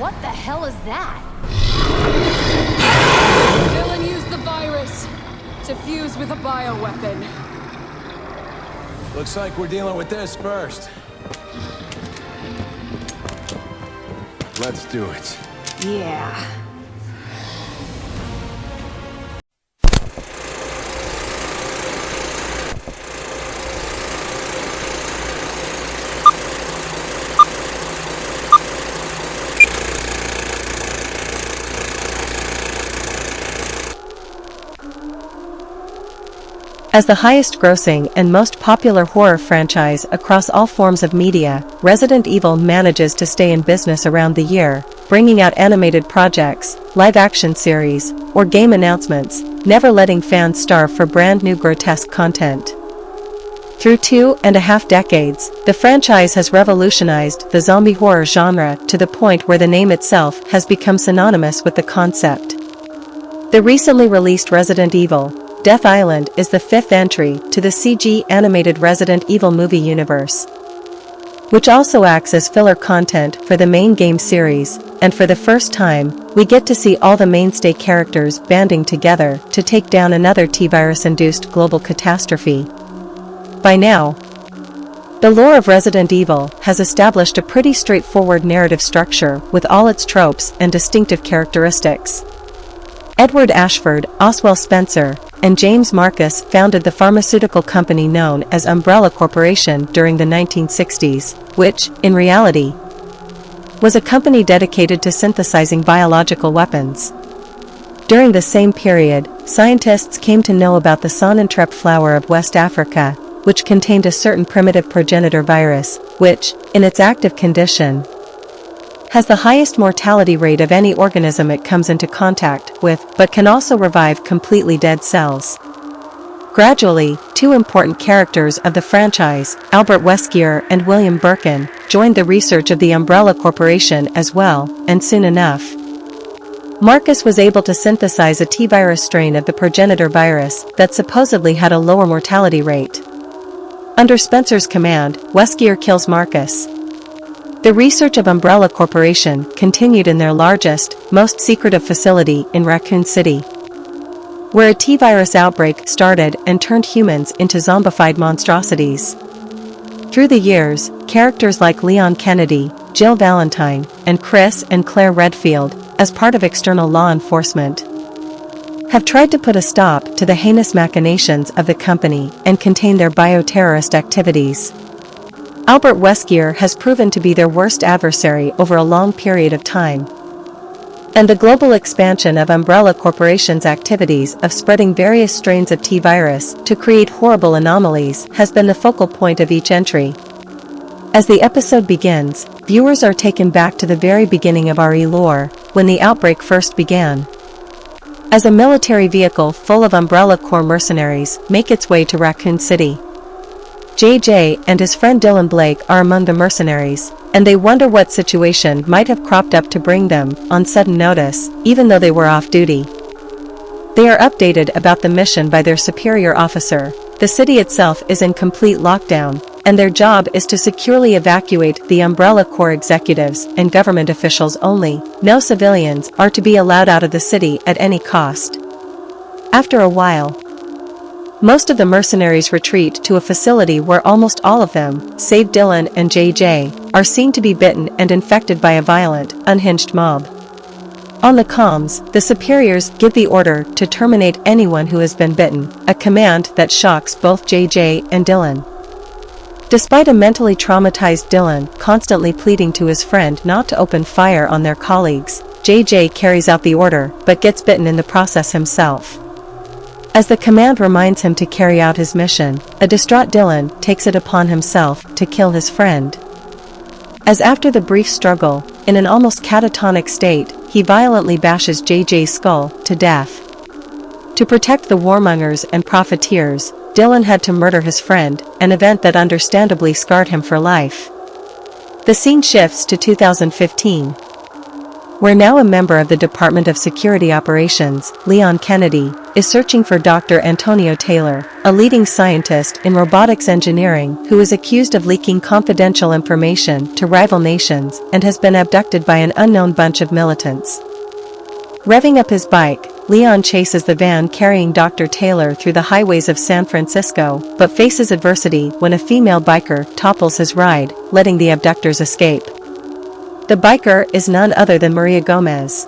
What the hell is that? Villain used the virus to fuse with a bioweapon. Looks like we're dealing with this first. Let's do it. Yeah. As the highest-grossing and most popular horror franchise across all forms of media, Resident Evil manages to stay in business around the year, bringing out animated projects, live-action series, or game announcements, never letting fans starve for brand-new grotesque content. Through 2.5 decades, the franchise has revolutionized the zombie horror genre to the point where the name itself has become synonymous with the concept. The recently released Resident Evil Death Island is the fifth entry to the CG animated Resident Evil movie universe, which also acts as filler content for the main game series, and for the first time, we get to see all the mainstay characters banding together to take down another T-virus-induced global catastrophe. By now, the lore of Resident Evil has established a pretty straightforward narrative structure with all its tropes and distinctive characteristics. Edward Ashford, Oswell Spencer, and James Marcus founded the pharmaceutical company known as Umbrella Corporation during the 1960s, which, in reality, was a company dedicated to synthesizing biological weapons. During the same period, scientists came to know about the Sonnentrep flower of West Africa, which contained a certain primitive progenitor virus, which, in its active condition, has the highest mortality rate of any organism it comes into contact with, but can also revive completely dead cells. Gradually, two important characters of the franchise, Albert Wesker and William Birkin, joined the research of the Umbrella Corporation as well, and soon enough, Marcus was able to synthesize a T-virus strain of the progenitor virus that supposedly had a lower mortality rate. Under Spencer's command, Wesker kills Marcus. The research of Umbrella Corporation continued in their largest, most secretive facility in Raccoon City, where a T-virus outbreak started and turned humans into zombified monstrosities. Through the years, characters like Leon Kennedy, Jill Valentine, and Chris and Claire Redfield, as part of external law enforcement, have tried to put a stop to the heinous machinations of the company and contain their bioterrorist activities. Albert Wesker has proven to be their worst adversary over a long period of time. And the global expansion of Umbrella Corporation's activities of spreading various strains of T-virus to create horrible anomalies has been the focal point of each entry. As the episode begins, viewers are taken back to the very beginning of RE lore, when the outbreak first began. As a military vehicle full of Umbrella Corps mercenaries make its way to Raccoon City, JJ and his friend Dylan Blake are among the mercenaries, and they wonder what situation might have cropped up to bring them on sudden notice, even though they were off duty. They are updated about the mission by their superior officer. The city itself is in complete lockdown, and their job is to securely evacuate the Umbrella Corps executives and government officials only. No civilians are to be allowed out of the city at any cost. After a while, most of the mercenaries retreat to a facility where almost all of them, save Dylan and JJ, are seen to be bitten and infected by a violent, unhinged mob. On the comms, the superiors give the order to terminate anyone who has been bitten, a command that shocks both JJ and Dylan. Despite a mentally traumatized Dylan constantly pleading to his friend not to open fire on their colleagues, JJ carries out the order but gets bitten in the process himself. As the command reminds him to carry out his mission, a distraught Dylan takes it upon himself to kill his friend. As after the brief struggle, in an almost catatonic state, he violently bashes JJ's skull to death. To protect the warmongers and profiteers, Dylan had to murder his friend, an event that understandably scarred him for life. The scene shifts to 2015. where now a member of the Department of Security Operations, Leon Kennedy, is searching for Dr. Antonio Taylor, a leading scientist in robotics engineering who is accused of leaking confidential information to rival nations and has been abducted by an unknown bunch of militants. Revving up his bike, Leon chases the van carrying Dr. Taylor through the highways of San Francisco, but faces adversity when a female biker topples his ride, letting the abductors escape. The biker is none other than Maria Gomez,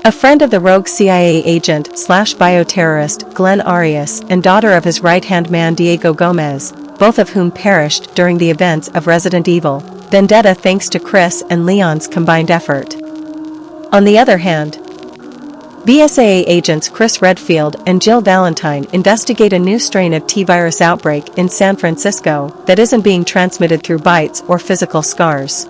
a friend of the rogue CIA agent/bioterrorist Glenn Arias and daughter of his right-hand man Diego Gomez, both of whom perished during the events of Resident Evil Vendetta thanks to Chris and Leon's combined effort. On the other hand, BSAA agents Claire Redfield and Jill Valentine investigate a new strain of T-virus outbreak in San Francisco that isn't being transmitted through bites or physical scars.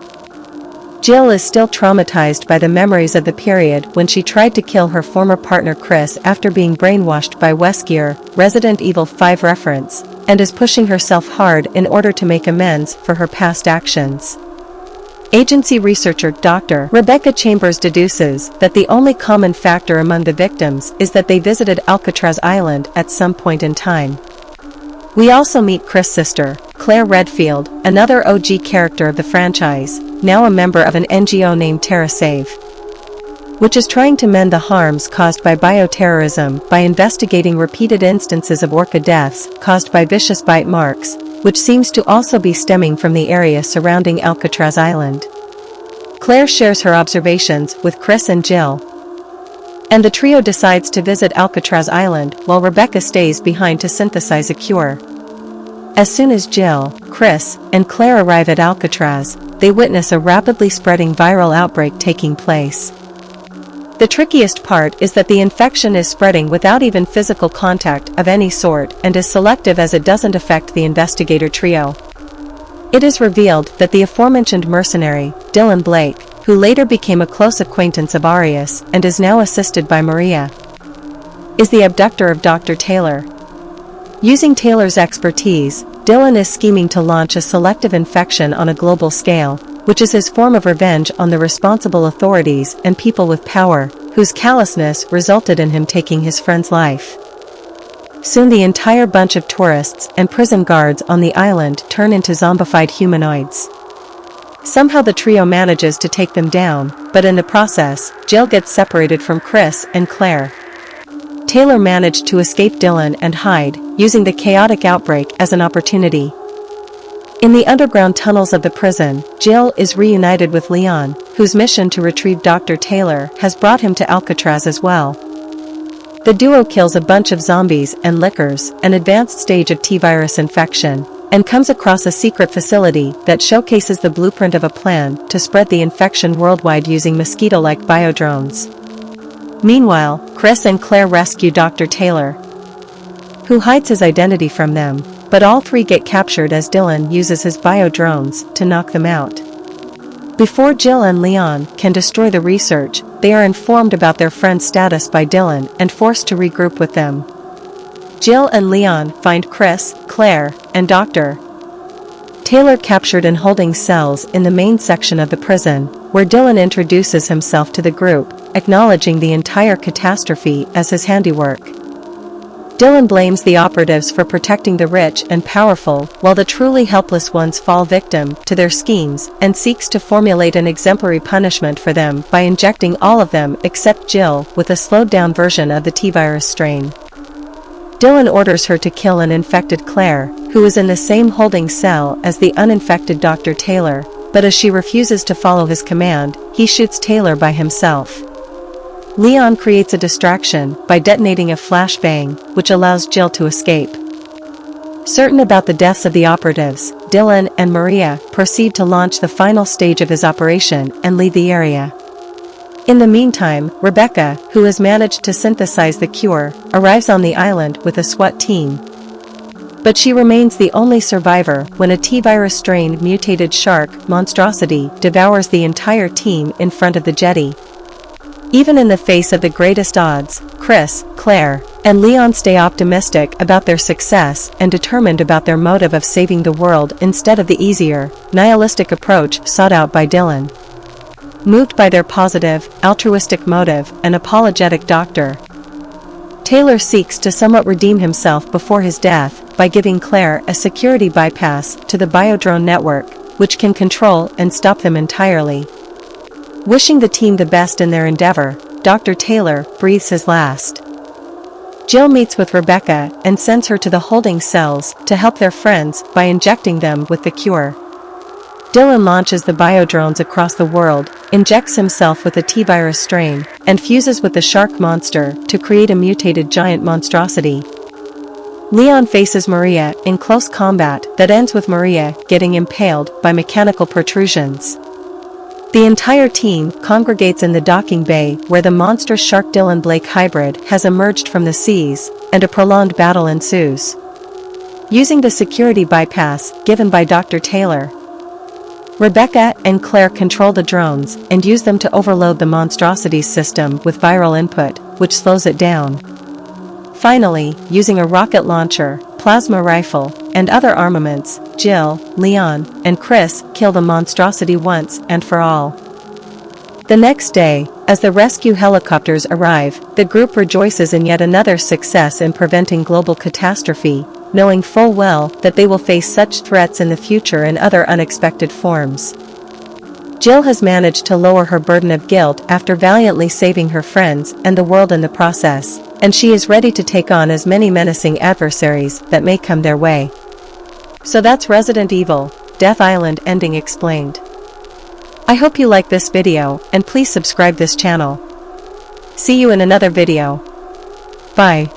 Jill is still traumatized by the memories of the period when she tried to kill her former partner Chris after being brainwashed by Wesker, Resident Evil 5 reference, and is pushing herself hard in order to make amends for her past actions. Agency researcher Dr. Rebecca Chambers deduces that the only common factor among the victims is that they visited Alcatraz Island at some point in time. We also meet Chris' sister, Claire Redfield, another OG character of the franchise, now a member of an NGO named TerraSave, which is trying to mend the harms caused by bioterrorism by investigating repeated instances of orca deaths caused by vicious bite marks, which seems to also be stemming from the area surrounding Alcatraz Island. Claire shares her observations with Chris and Jill, and the trio decides to visit Alcatraz Island while Rebecca stays behind to synthesize a cure. As soon as Jill, Chris, and Claire arrive at Alcatraz, they witness a rapidly spreading viral outbreak taking place. The trickiest part is that the infection is spreading without even physical contact of any sort and is selective as it doesn't affect the investigator trio. It is revealed that the aforementioned mercenary, Dylan Blake, who later became a close acquaintance of Arias and is now assisted by Maria, is the abductor of Dr. Taylor. Using Taylor's expertise, Dylan is scheming to launch a selective infection on a global scale, which is his form of revenge on the responsible authorities and people with power, whose callousness resulted in him taking his friend's life. Soon the entire bunch of tourists and prison guards on the island turn into zombified humanoids. Somehow the trio manages to take them down, but in the process, Jill gets separated from Chris and Claire. Taylor managed to escape Dylan and hide, using the chaotic outbreak as an opportunity. In the underground tunnels of the prison, Jill is reunited with Leon, whose mission to retrieve Dr. Taylor has brought him to Alcatraz as well. The duo kills a bunch of zombies and lickers, an advanced stage of T-virus infection, and comes across a secret facility that showcases the blueprint of a plan to spread the infection worldwide using mosquito-like biodrones. Meanwhile, Chris and Claire rescue Dr. Taylor, who hides his identity from them, but all three get captured as Dylan uses his bio-drones to knock them out. Before Jill and Leon can destroy the research, they are informed about their friend's status by Dylan and forced to regroup with them. Jill and Leon find Chris, Claire, and Dr. Taylor captured in holding cells in the main section of the prison, where Dylan introduces himself to the group, acknowledging the entire catastrophe as his handiwork. Dylan blames the operatives for protecting the rich and powerful, while the truly helpless ones fall victim to their schemes and seeks to formulate an exemplary punishment for them by injecting all of them except Jill with a slowed-down version of the T-virus strain. Dylan orders her to kill an infected Claire, who is in the same holding cell as the uninfected Dr. Taylor, but as she refuses to follow his command, he shoots Taylor by himself. Leon creates a distraction by detonating a flashbang, which allows Jill to escape. Certain about the deaths of the operatives, Dylan and Maria proceed to launch the final stage of his operation and leave the area. In the meantime, Rebecca, who has managed to synthesize the cure, arrives on the island with a SWAT team. But she remains the only survivor when a T-virus strain mutated shark monstrosity devours the entire team in front of the jetty. Even in the face of the greatest odds, Chris, Claire, and Leon stay optimistic about their success and determined about their motive of saving the world instead of the easier, nihilistic approach sought out by Dylan. moved by their positive, altruistic motive and apologetic doctor. Taylor seeks to somewhat redeem himself before his death by giving Claire a security bypass to the biodrone network, which can control and stop them entirely. Wishing the team the best in their endeavor, Dr. Taylor breathes his last. Jill meets with Rebecca and sends her to the holding cells to help their friends by injecting them with the cure. Dylan launches the biodrones across the world, injects himself with a T-virus strain, and fuses with the shark monster to create a mutated giant monstrosity. Leon faces Maria in close combat that ends with Maria getting impaled by mechanical protrusions. The entire team congregates in the docking bay where the monstrous Shark-Dylan Blake hybrid has emerged from the seas, and a prolonged battle ensues. Using the security bypass given by Dr. Taylor, Rebecca and Claire control the drones and use them to overload the monstrosity's system with viral input, which slows it down. Finally, using a rocket launcher, plasma rifle, and other armaments, Jill, Leon, and Chris kill the monstrosity once and for all. The next day, as the rescue helicopters arrive, the group rejoices in yet another success in preventing global catastrophe, knowing full well that they will face such threats in the future in other unexpected forms. Jill has managed to lower her burden of guilt after valiantly saving her friends and the world in the process, and she is ready to take on as many menacing adversaries that may come their way. So that's Resident Evil, Death Island ending explained. I hope you like this video, and please subscribe this channel. See you in another video. Bye.